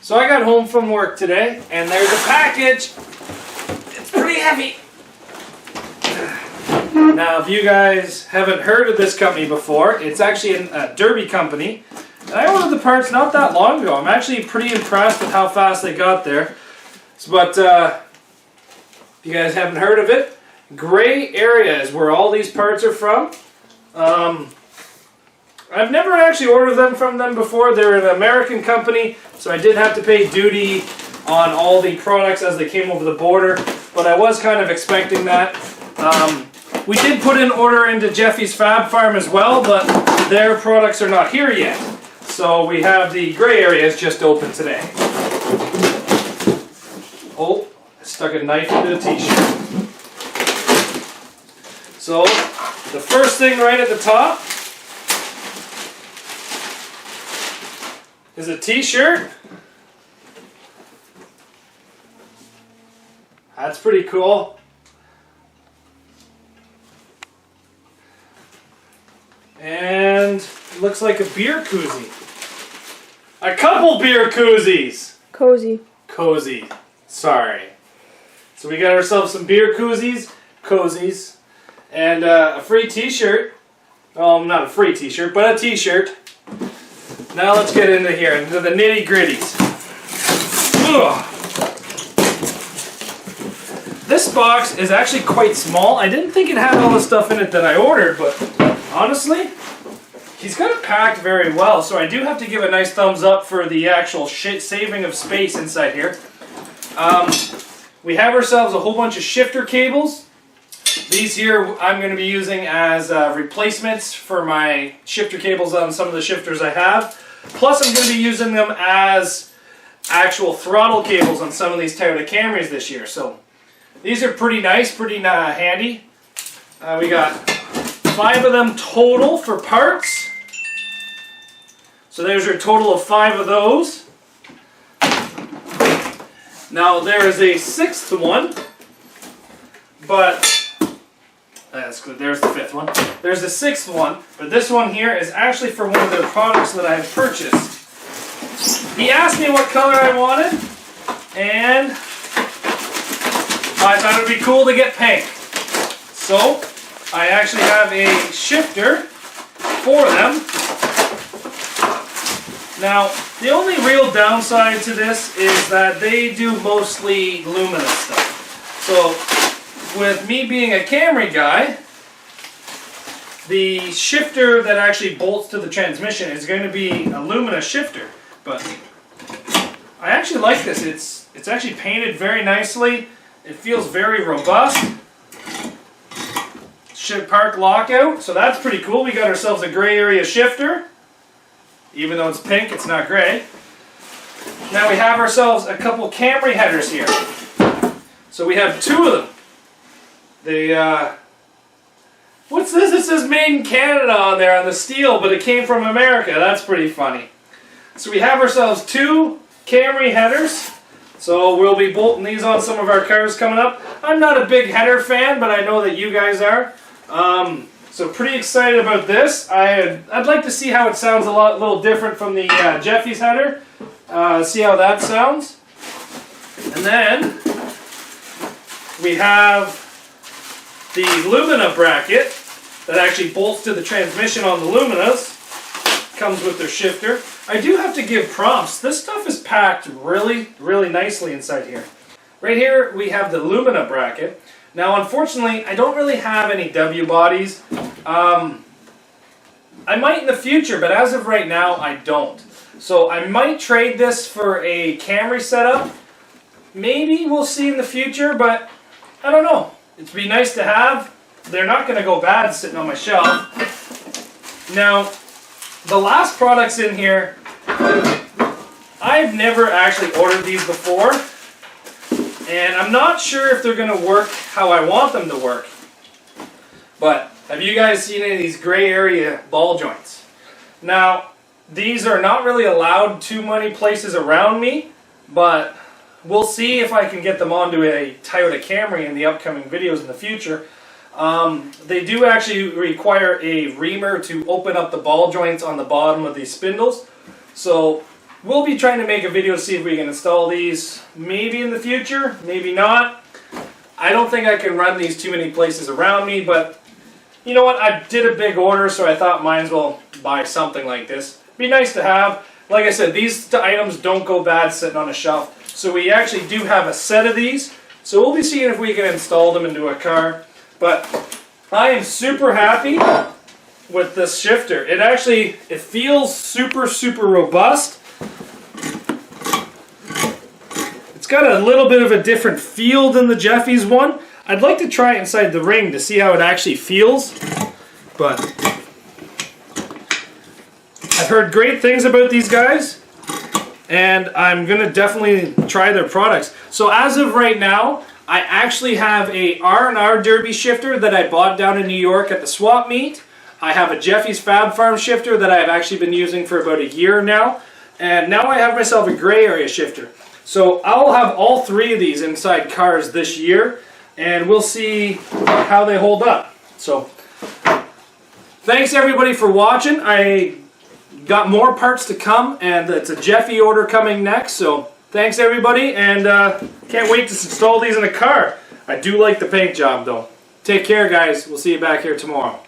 So I got home from work today, and there's a package. It's pretty heavy. Now, if you guys haven't heard of this company before, it's actually a Derby company. And I ordered the parts not that long ago. I'm actually pretty impressed with how fast they got there. But if you guys haven't heard of it, Gray Area is where all these parts are from. I've never actually ordered them from them before. They're an American company, so I did have to pay duty on all the products as they came over the border, but I was kind of expecting that. We did put an order into Jeffy's Fab Farm as well, but their products are not here yet. So we have the Gray Areas just open today. Oh, I stuck a knife into the t-shirt. So, the first thing right at the top is a t-shirt. That's pretty cool. And it looks like a beer koozie. A couple beer koozies. Cozy. Sorry. So we got ourselves some beer cozies, and a free t-shirt. Oh, not a free t-shirt, but a t-shirt. Now let's get into here, into the nitty gritties. This box is actually quite small. I didn't think it had all the stuff in it that I ordered, but honestly, he's got it packed very well. So I do have to give a nice thumbs up for the actual saving of space inside here. We have ourselves a whole bunch of shifter cables. These here I'm going to be using as replacements for my shifter cables on some of the shifters I have. Plus I'm going to be using them as actual throttle cables on some of these Toyota Camrys this year. So these are pretty nice, pretty handy. We got 5 of them total for parts. So there's your total of 5 of those. Now there is a 6th one, but that's good. There's the 5th one. There's a 6th one, but this one here is actually for one of the products that I've purchased. He asked me what color I wanted, and I thought it would be cool to get pink. So I actually have a shifter for them. Now, the only real downside to this is that they do mostly Lumina stuff. So, with me being a Camry guy, the shifter that actually bolts to the transmission is going to be a Lumina shifter. But I actually like this. It's actually painted very nicely. It feels very robust. Park lockout, so that's pretty cool. We got ourselves a Gray Area shifter. Even though it's pink, it's not gray. Now we have ourselves a couple Camry headers here. So we have 2 of them. They, what's this? It says made in Canada on there on the steel, but it came from America. That's pretty funny. So we have ourselves 2 Camry headers. So we'll be bolting these on some of our cars coming up. I'm not a big header fan, but I know that you guys are. So pretty excited about this. I'd like to see how it sounds a little different from the Jeffy's header. See how that sounds. And then we have the Lumina Bracket that actually bolts to the transmission on the Luminas. Comes with their shifter. I do have to give prompts. This stuff is packed really, really nicely inside here. Right here we have the Lumina Bracket. Now unfortunately I don't really have any W bodies. I might in the future, but as of right now I don't. So I might trade this for a Camry setup. Maybe we'll see in the future, but I don't know. It'd be nice to have. They're not going to go bad sitting on my shelf. Now, the last products in here, I've never actually ordered these before, and I'm not sure if they're going to work how I want them to work. But have you guys seen any of these Gray Area ball joints? Now, these are not really allowed too many places around me, but we'll see if I can get them onto a Toyota Camry in the upcoming videos in the future. They do actually require a reamer to open up the ball joints on the bottom of these spindles. So we'll be trying to make a video to see if we can install these maybe in the future, maybe not. I don't think I can run these too many places around me, but you know what? I did a big order, so I thought might as well buy something like this. Be nice to have. Like I said, these items don't go bad sitting on a shelf. So we actually do have a set of these. So we'll be seeing if we can install them into a car. But I am super happy with this shifter. It feels super, super robust. It's got a little bit of a different feel than the Jeffy's one. I'd like to try it inside the ring to see how it actually feels. But I've heard great things about these guys, and I'm going to definitely try their products. So as of right now, I actually have a R&R Derby shifter that I bought down in New York at the swap meet. I have a Jeffy's Fab Farm shifter that I've actually been using for about a year now. And now I have myself a gray area shifter. So I'll have all three of these inside cars this year, and we'll see how they hold up. So thanks everybody for watching. I got more parts to come, and it's a Jeffy order coming next. So thanks everybody, and can't wait to install these in a car. I do like the paint job though. Take care guys. We'll see you back here tomorrow.